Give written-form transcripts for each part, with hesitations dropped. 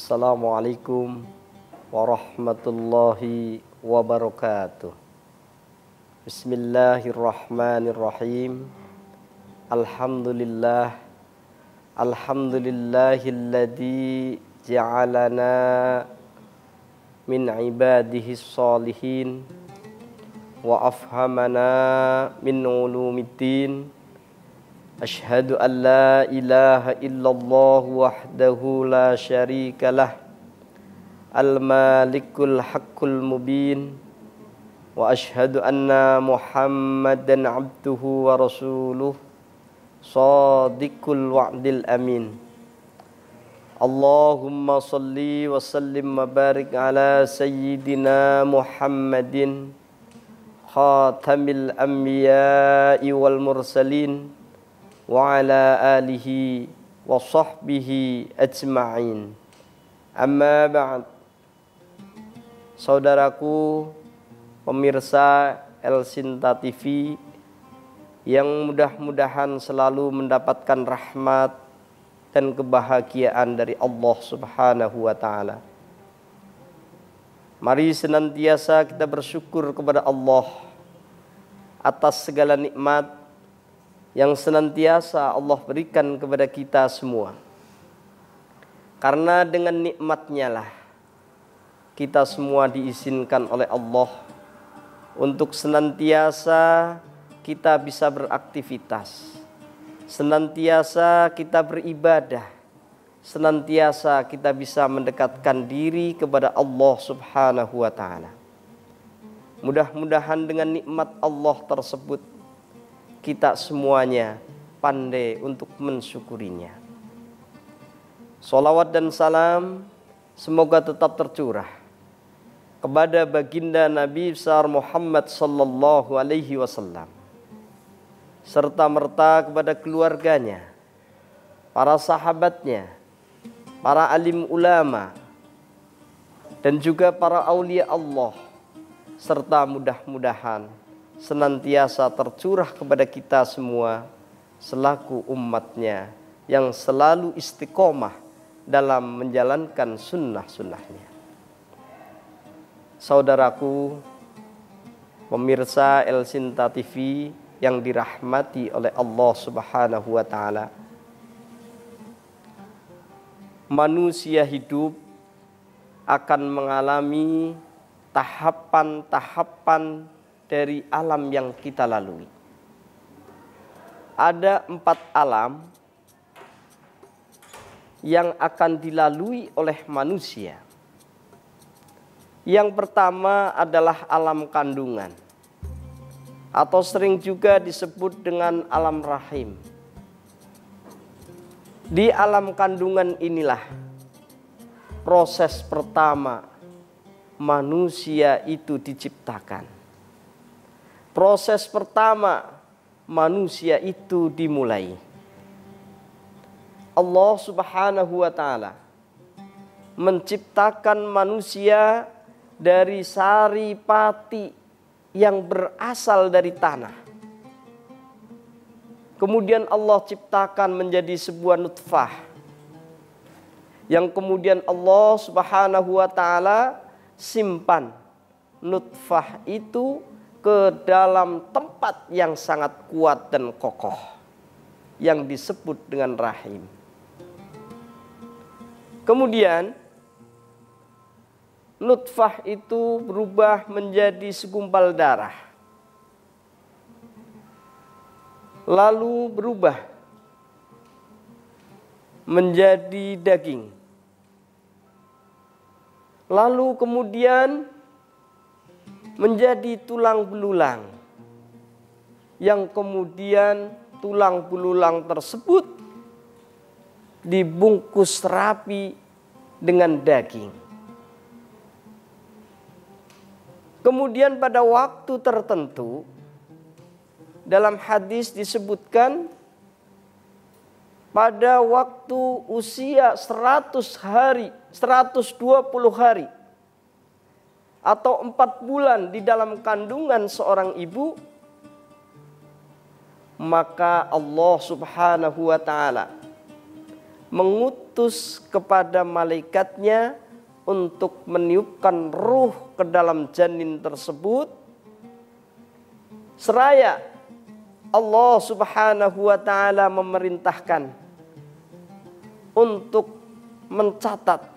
Assalamualaikum warahmatullahi wabarakatuh. Bismillahirrahmanirrahim. Alhamdulillahilladzi ja'alana min ibadihi sholihin wa afhamana min ulumiddin. Asyhadu an la ilaha illallah wahdahu la syarikalah al-malikul haqqul mubin. Wa asyhadu anna Muhammadan abduhu wa rasuluh shadiqul wa'dil amin. Allahumma salli wa sallim wa barik ala sayyidina Muhammadin khatamil anbiya'i wal mursalin wa ala alihi wa sahbihi ajma'in. Amma ba'd. Saudaraku pemirsa El Sinta TV yang mudah-mudahan selalu mendapatkan rahmat dan kebahagiaan dari Allah Subhanahu wa taala. Mari senantiasa kita bersyukur kepada Allah atas segala nikmat yang senantiasa Allah berikan kepada kita semua. Karena dengan nikmatnya lah kita semua diizinkan oleh Allah untuk senantiasa kita bisa beraktivitas, senantiasa kita beribadah, senantiasa kita bisa mendekatkan diri kepada Allah Subhanahu wa taala. Mudah-mudahan dengan nikmat Allah tersebut kita semuanya pandai untuk mensyukurinya. Salawat dan salam semoga tetap tercurah kepada baginda Nabi besar Muhammad sallallahu alaihi wasallam, serta merta kepada keluarganya, para sahabatnya, para alim ulama, dan juga para aulia Allah, serta mudah-mudahan senantiasa tercurah kepada kita semua selaku umatnya yang selalu istiqomah dalam menjalankan sunnah-sunnahnya. Saudaraku pemirsa El Sinta TV yang dirahmati oleh Allah Subhanahu wa taala, manusia hidup akan mengalami tahapan-tahapan dari alam yang kita lalui. Ada 4 alam yang akan dilalui oleh manusia. Yang pertama adalah alam kandungan, atau sering juga disebut dengan alam rahim. Di alam kandungan inilah proses pertama manusia itu diciptakan. Proses pertama manusia itu dimulai. Allah Subhanahu wa taala menciptakan manusia dari sari pati yang berasal dari tanah. Kemudian Allah ciptakan menjadi sebuah nutfah, yang kemudian Allah Subhanahu wa taala simpan nutfah itu ke dalam tempat yang sangat kuat dan kokoh yang disebut dengan rahim. Kemudian nutfah itu berubah menjadi segumpal darah, lalu berubah menjadi daging, lalu kemudian menjadi tulang belulang, yang kemudian tulang belulang tersebut dibungkus rapi dengan daging. Kemudian pada waktu tertentu dalam hadis disebutkan pada waktu usia 100 hari, 120 hari atau 4 bulan di dalam kandungan seorang ibu, maka Allah Subhanahu wa taala mengutus mengutus kepada malaikatnya untuk meniupkan ruh ke dalam janin tersebut, seraya Allah Subhanahu wa ta'ala memerintahkan untuk mencatat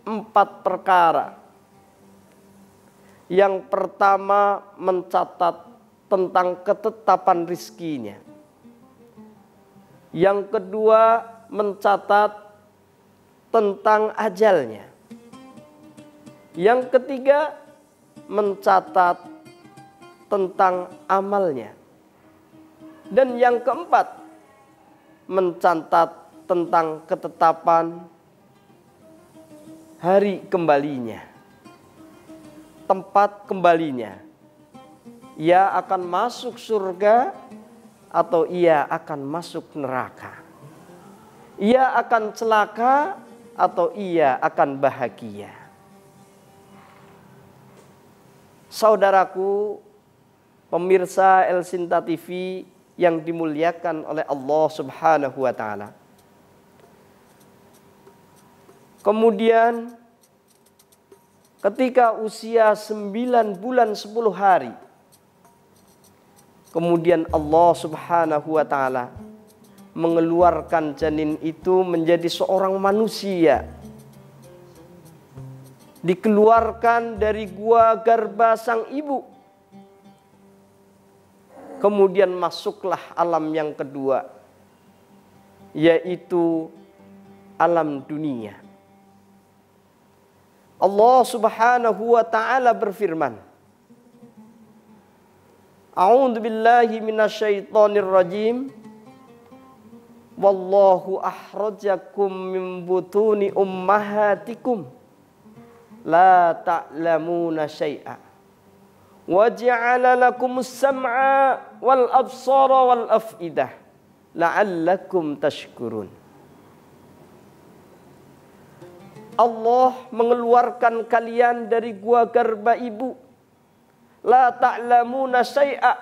4 perkara. Yang pertama, mencatat tentang ketetapan rizkinya. Yang kedua, mencatat tentang ajalnya. Yang ketiga, mencatat tentang amalnya. Dan yang keempat, mencatat tentang ketetapan hari kembalinya, tempat kembalinya. Ia akan masuk surga atau ia akan masuk neraka. Ia akan celaka atau ia akan bahagia. Saudaraku, pemirsa El Sinta TV yang dimuliakan oleh Allah Subhanahu wa ta'ala. Kemudian ketika usia 9 bulan 10 hari, kemudian Allah Subhanahu wa ta'ala mengeluarkan janin itu menjadi seorang manusia. Dikeluarkan dari gua garba sang ibu. Kemudian masuklah alam yang kedua, yaitu alam dunia. Allah Subhanahu wa ta'ala berfirman, A'udzu billahi minasyaitonir rajim. Wallahu akhrajakum min butuni ummahatikum la ta'lamuna syai'a wa ja'ala lakumus sam'a wal absara wal af'idah la'allakum tashkurun. Allah mengeluarkan kalian dari gua garba ibu, la ta'lamuna syai'a,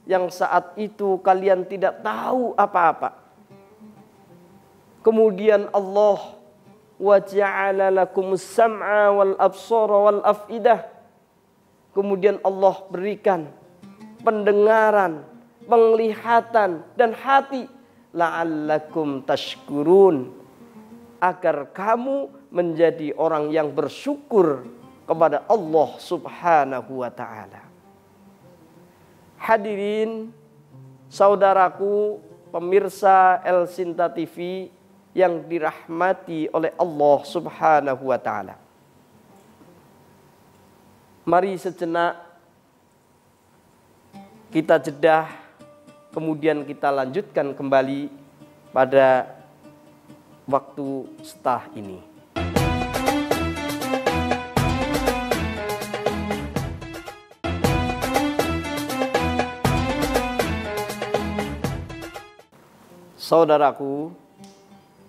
yang saat itu kalian tidak tahu apa-apa. Kemudian Allah wa ja'ala lakumus sam'a wal absara wal af'idah. Kemudian Allah berikan pendengaran, penglihatan dan hati, la'allakum tashkurun, agar kamu menjadi orang yang bersyukur kepada Allah Subhanahu wa ta'ala. Hadirin, saudaraku, pemirsa El Sinta TV yang dirahmati oleh Allah Subhanahu wa ta'ala. Mari sejenak kita jedah, kemudian kita lanjutkan kembali pada waktu setelah ini. Saudaraku,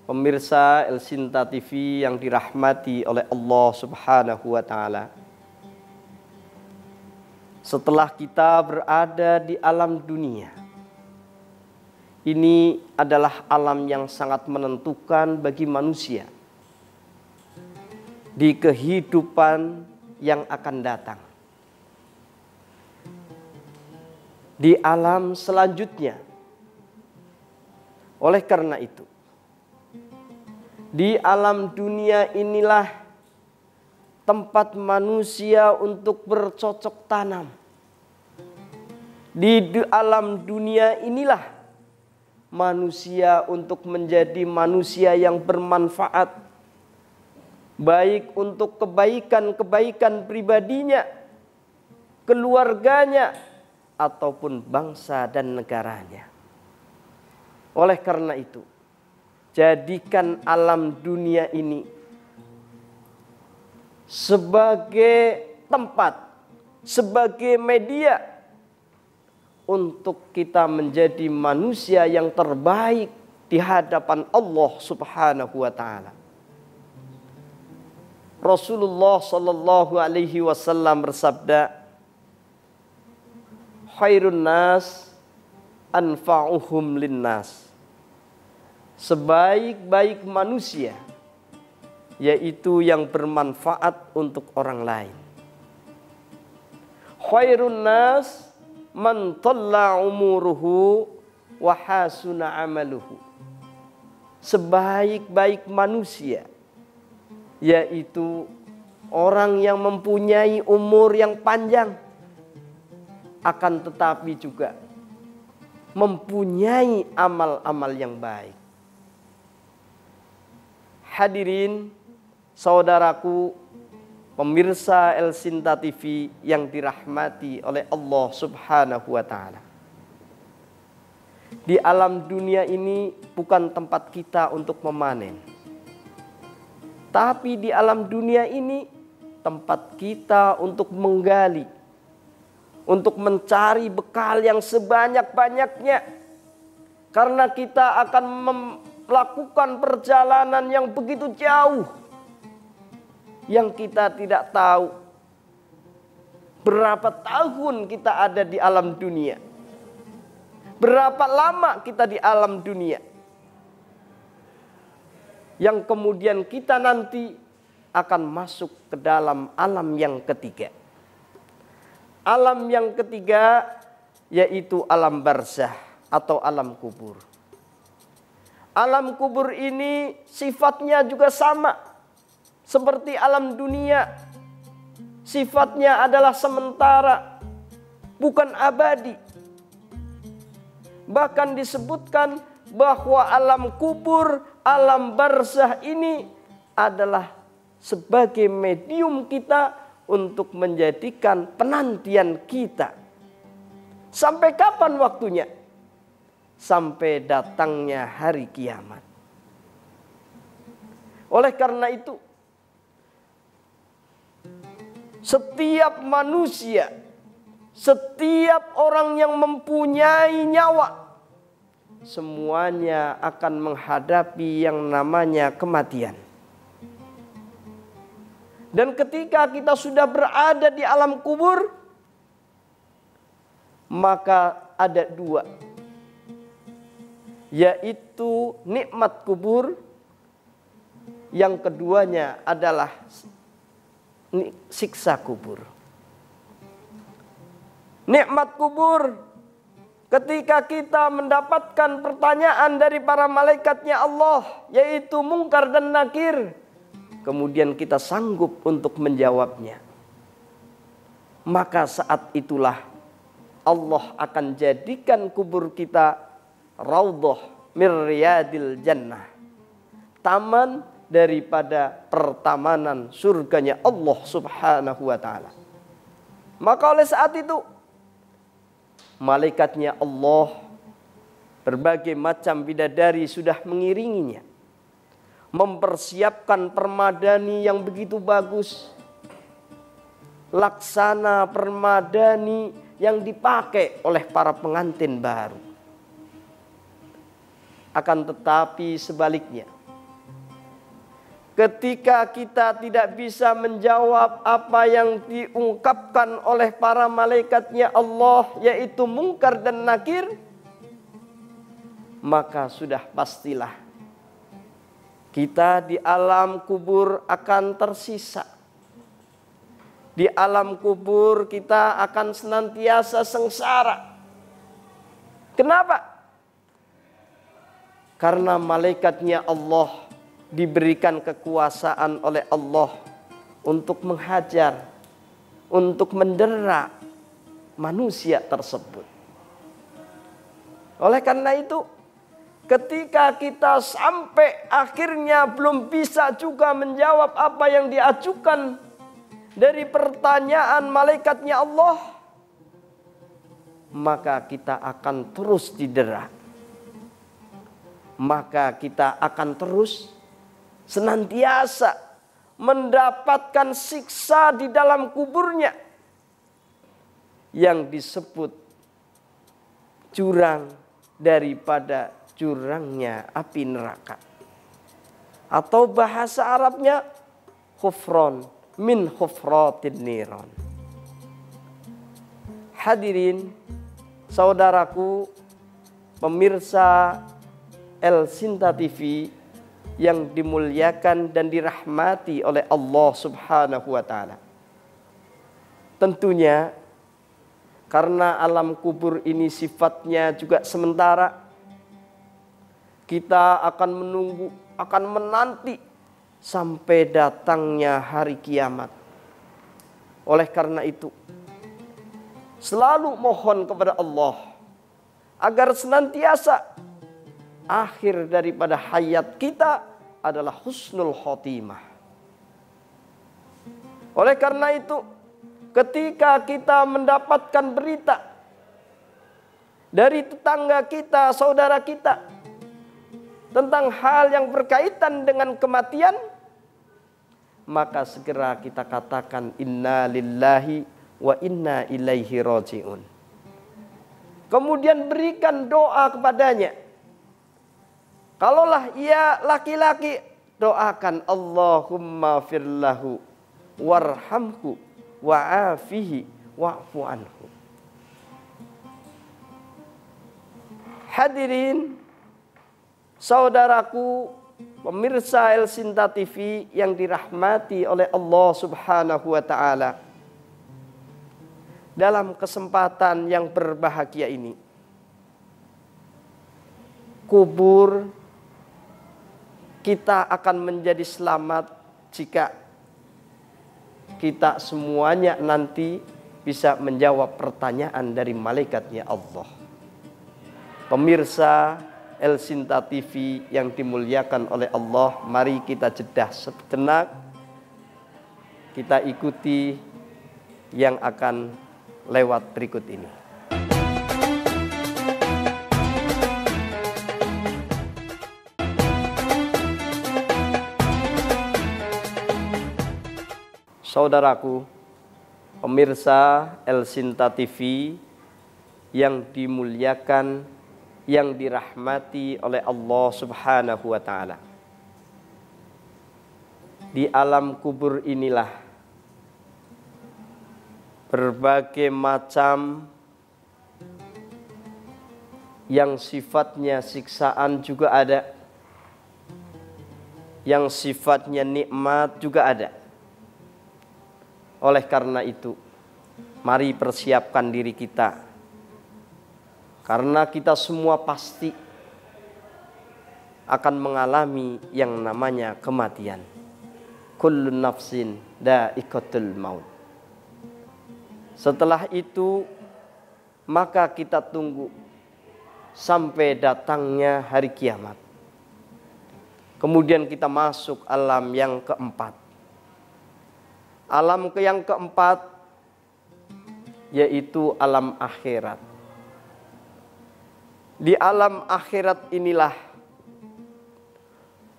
pemirsa El Sinta TV yang dirahmati oleh Allah Subhanahu wa ta'ala. Setelah kita berada di alam dunia, ini adalah alam yang sangat menentukan bagi manusia di kehidupan yang akan datang. Di alam selanjutnya. Oleh karena itu, di alam dunia inilah tempat manusia untuk bercocok tanam. Di alam dunia inilah manusia untuk menjadi manusia yang bermanfaat, baik untuk kebaikan-kebaikan pribadinya, keluarganya, ataupun bangsa dan negaranya. Oleh karena itu, jadikan alam dunia ini sebagai tempat, sebagai media untuk kita menjadi manusia yang terbaik di hadapan Allah Subhanahu wa ta'ala. Rasulullah sallallahu alaihi wasallam bersabda, khairun nas anfa'uhum linnas. sebaik-baik manusia, yaitu yang bermanfaat untuk orang lain. Khairun nas man talla umuruhu wa hasuna amaluhu. Sebaik-baik manusia, yaitu orang yang mempunyai umur yang panjang, akan tetapi juga mempunyai amal-amal yang baik. Hadirin, saudaraku, pemirsa El Sinta TV yang dirahmati oleh Allah Subhanahu wa Ta'ala. Di alam dunia ini bukan tempat kita untuk memanen, tapi di alam dunia ini tempat kita untuk menggali, untuk mencari bekal yang sebanyak-banyaknya, karena kita akan melakukan perjalanan yang begitu jauh, yang kita tidak tahu berapa tahun kita ada di alam dunia, berapa lama kita di alam dunia, yang kemudian kita nanti akan masuk ke dalam alam yang ketiga. Alam yang ketiga yaitu alam barzah atau alam kubur. Alam kubur ini sifatnya juga sama seperti alam dunia. Sifatnya adalah sementara, bukan abadi. Bahkan disebutkan bahwa alam kubur, alam barzah ini adalah sebagai medium kita untuk menjadikan penantian kita. Sampai kapan waktunya? Sampai datangnya hari kiamat. Oleh karena itu, setiap manusia, setiap orang yang mempunyai nyawa, semuanya akan menghadapi yang namanya kematian. Dan ketika kita sudah berada di alam kubur, maka ada dua, yaitu nikmat kubur. Yang keduanya adalah siksa kubur. Nikmat kubur, ketika kita mendapatkan pertanyaan dari para malaikatnya Allah, yaitu Mungkar dan Nakir, kemudian kita sanggup untuk menjawabnya, maka saat itulah Allah akan jadikan kubur kita raudhah min riyadil jannah, taman daripada pertamanan surganya Allah Subhanahu wa Ta'ala. Maka oleh saat itu malaikatnya Allah, berbagai macam bidadari sudah mengiringinya, mempersiapkan permadani yang begitu bagus, laksana permadani yang dipakai oleh para pengantin baru. Akan tetapi sebaliknya, ketika kita tidak bisa menjawab apa yang diungkapkan oleh para malaikatnya Allah, yaitu Mungkar dan Nakir, maka sudah pastilah kita di alam kubur akan tersisa. Di alam kubur kita akan senantiasa sengsara. Kenapa? Karena malaikatnya Allah diberikan kekuasaan oleh Allah untuk menghajar, untuk mendera manusia tersebut. Oleh karena itu, ketika kita sampai akhirnya belum bisa juga menjawab apa yang diajukan dari pertanyaan malaikatnya Allah, maka kita akan terus didera. Maka kita akan terus senantiasa mendapatkan siksa di dalam kuburnya yang disebut jurang daripada jurangnya api neraka, atau bahasa Arabnya khufron min khufratin niran. Hadirin, saudaraku, pemirsa El Sinta TV yang dimuliakan dan dirahmati oleh Allah Subhanahu wa taala. Tentunya karena alam kubur ini sifatnya juga sementara, kita akan menunggu, akan menanti sampai datangnya hari kiamat. Oleh karena itu, selalu mohon kepada Allah agar senantiasa akhir daripada hayat kita adalah husnul khotimah. Oleh karena itu, ketika kita mendapatkan berita dari tetangga kita, saudara kita, tentang hal yang berkaitan dengan kematian, maka segera kita katakan inna lillahi wa inna ilaihi raji'un. Kemudian berikan doa kepadanya. Kalaulah ia laki-laki, doakan Allahumma firlahu warhamhu wa'afihi wa'fu anhu. Hadirin, saudaraku, pemirsa El Sinta TV yang dirahmati oleh Allah Subhanahu wa taala. Dalam kesempatan yang berbahagia ini, kubur kita akan menjadi selamat jika kita semuanya nanti bisa menjawab pertanyaan dari malaikatnya Allah. Pemirsa El Sinta TV yang dimuliakan oleh Allah, mari kita jedah sejenak, kita ikuti yang akan lewat berikut ini. Saudaraku, pemirsa El Sinta TV yang dimuliakan, yang dirahmati oleh Allah Subhanahu wa taala. Di alam kubur inilah berbagai macam yang sifatnya siksaan juga ada, yang sifatnya nikmat juga ada. Oleh karena itu, mari persiapkan diri kita, karena kita semua pasti akan mengalami yang namanya kematian. Kullu nafsin dha'iqatul maut. Setelah itu, maka kita tunggu sampai datangnya hari kiamat. Kemudian kita masuk alam yang keempat. Alam yang keempat yaitu alam akhirat. Di alam akhirat inilah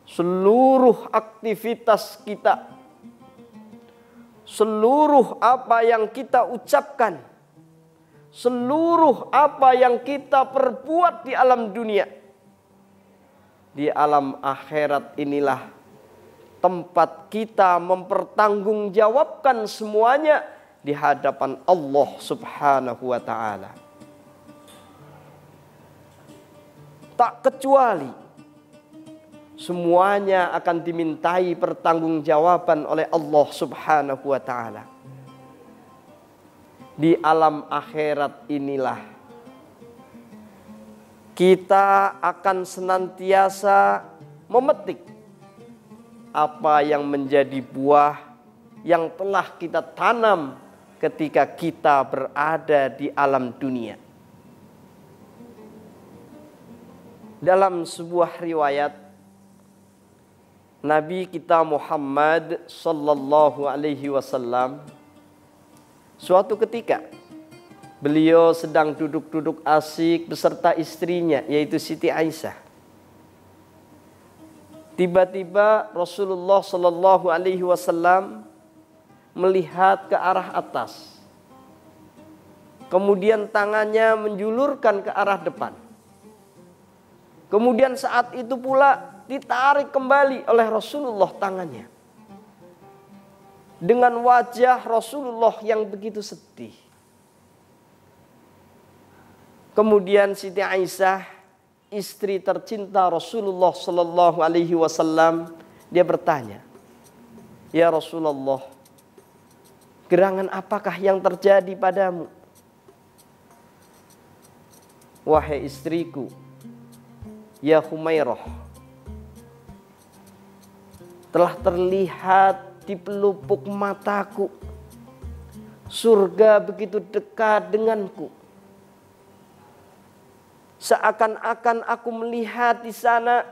seluruh aktivitas kita, seluruh apa yang kita ucapkan, seluruh apa yang kita perbuat di alam dunia, di alam akhirat inilah tempat kita mempertanggungjawabkan semuanya di hadapan Allah Subhanahu wa taala. Tak kecuali semuanya akan dimintai pertanggungjawaban oleh Allah Subhanahu wa taala. Di alam akhirat inilah kita akan senantiasa memetik apa yang menjadi buah yang telah kita tanam ketika kita berada di alam dunia. Dalam sebuah riwayat, Nabi kita Muhammad sallallahu alaihi wasallam suatu ketika beliau sedang duduk-duduk asik beserta istrinya, yaitu Siti Aisyah. Tiba-tiba Rasulullah sallallahu alaihi wasallam melihat ke arah atas. Kemudian tangannya menjulurkan ke arah depan. Kemudian saat itu pula ditarik kembali oleh Rasulullah tangannya. Dengan wajah Rasulullah yang begitu sedih. Kemudian Siti Aisyah istri tercinta Rasulullah sallallahu alaihi wasallam, dia bertanya, "Ya Rasulullah, gerangan apakah yang terjadi padamu?" "Wahai istriku, ya Humairah, telah terlihat di pelupuk mataku surga begitu dekat denganku. Seakan-akan aku melihat di sana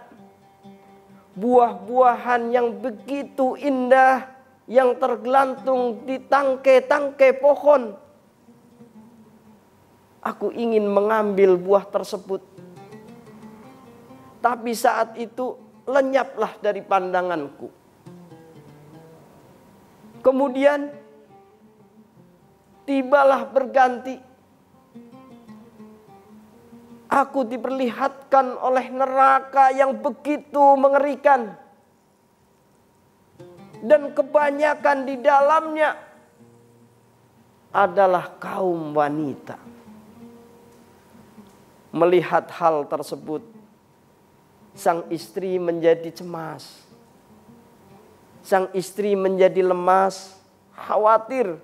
buah-buahan yang begitu indah yang tergelantung di tangkai-tangkai pohon. Aku ingin mengambil buah tersebut, tapi saat itu lenyaplah dari pandanganku. Kemudian tibalah berganti. Aku diperlihatkan oleh neraka yang begitu mengerikan. Dan kebanyakan di dalamnya adalah kaum wanita." Melihat hal tersebut, sang istri menjadi cemas. Sang istri menjadi lemas, khawatir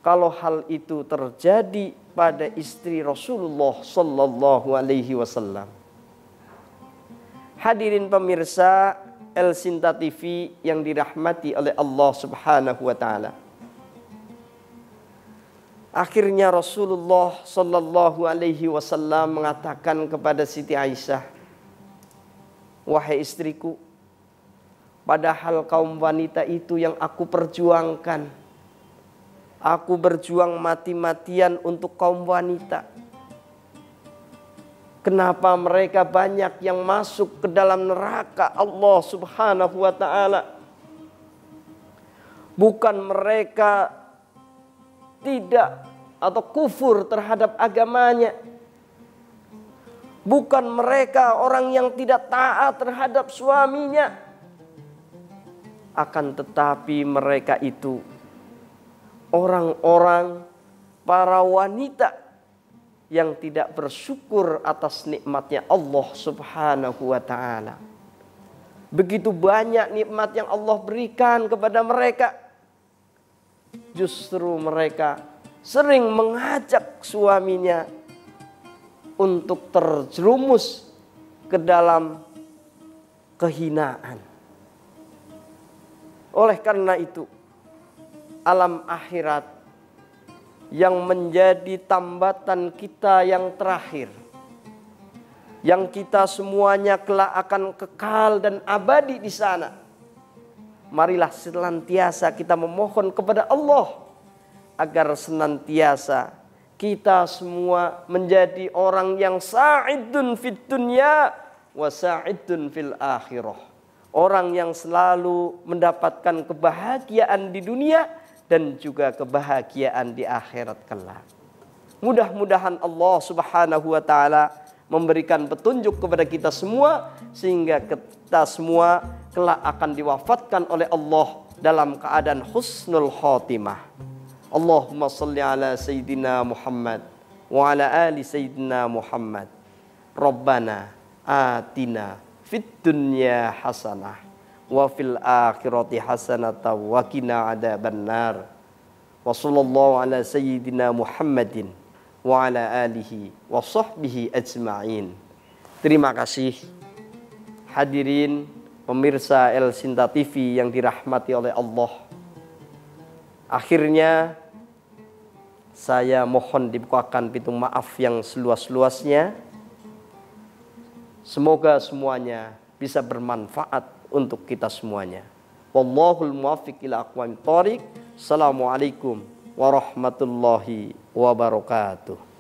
kalau hal itu terjadi pada istri Rasulullah sallallahu alaihi wasallam. Hadirin pemirsa El Sinta TV yang dirahmati oleh Allah Subhanahu wa taala. Akhirnya Rasulullah sallallahu alaihi wasallam mengatakan kepada Siti Aisyah, "Wahai istriku, padahal kaum wanita itu yang aku perjuangkan. Aku berjuang mati-matian untuk kaum wanita. Kenapa mereka banyak yang masuk ke dalam neraka Allah Subhanahu wa taala? Bukan mereka tidak atau kufur terhadap agamanya. Bukan mereka orang yang tidak taat terhadap suaminya. Akan tetapi mereka itu orang-orang, para wanita yang tidak bersyukur atas nikmatnya Allah Subhanahu wa ta'ala. Begitu banyak nikmat yang Allah berikan kepada mereka, justru mereka sering mengajak suaminya untuk terjerumus ke dalam kehinaan. Oleh karena itu, alam akhirat yang menjadi tambatan kita yang terakhir, yang kita semuanya kelak akan kekal dan abadi di sana. Marilah senantiasa kita memohon kepada Allah agar senantiasa kita semua menjadi orang yang sa'idun fid dunya wa sa'idun fil akhirah. Orang yang selalu mendapatkan kebahagiaan di dunia dan juga kebahagiaan di akhirat kelak. Mudah-mudahan Allah Subhanahu wa taala memberikan petunjuk kepada kita semua sehingga kita semua kelak akan diwafatkan oleh Allah dalam keadaan husnul khotimah. Allahumma salli ala sayyidina Muhammad wa ala ali sayyidina Muhammad. Rabbana atina fid dunya hasanah wa fil akhirati hasanatan wa qina adzabannar. Wa sallallahu ala sayyidina Muhammadin wa ala alihi wa sahbihi ajma'in. Terima kasih hadirin pemirsa El Sinta TV yang dirahmati oleh Allah. Akhirnya saya mohon dibukakan pintu maaf yang seluas-luasnya. Semoga semuanya bisa bermanfaat untuk kita semuanya. Wallahul muwaffiq ila aqwamit thoriq. Assalamualaikum warahmatullahi wabarakatuh.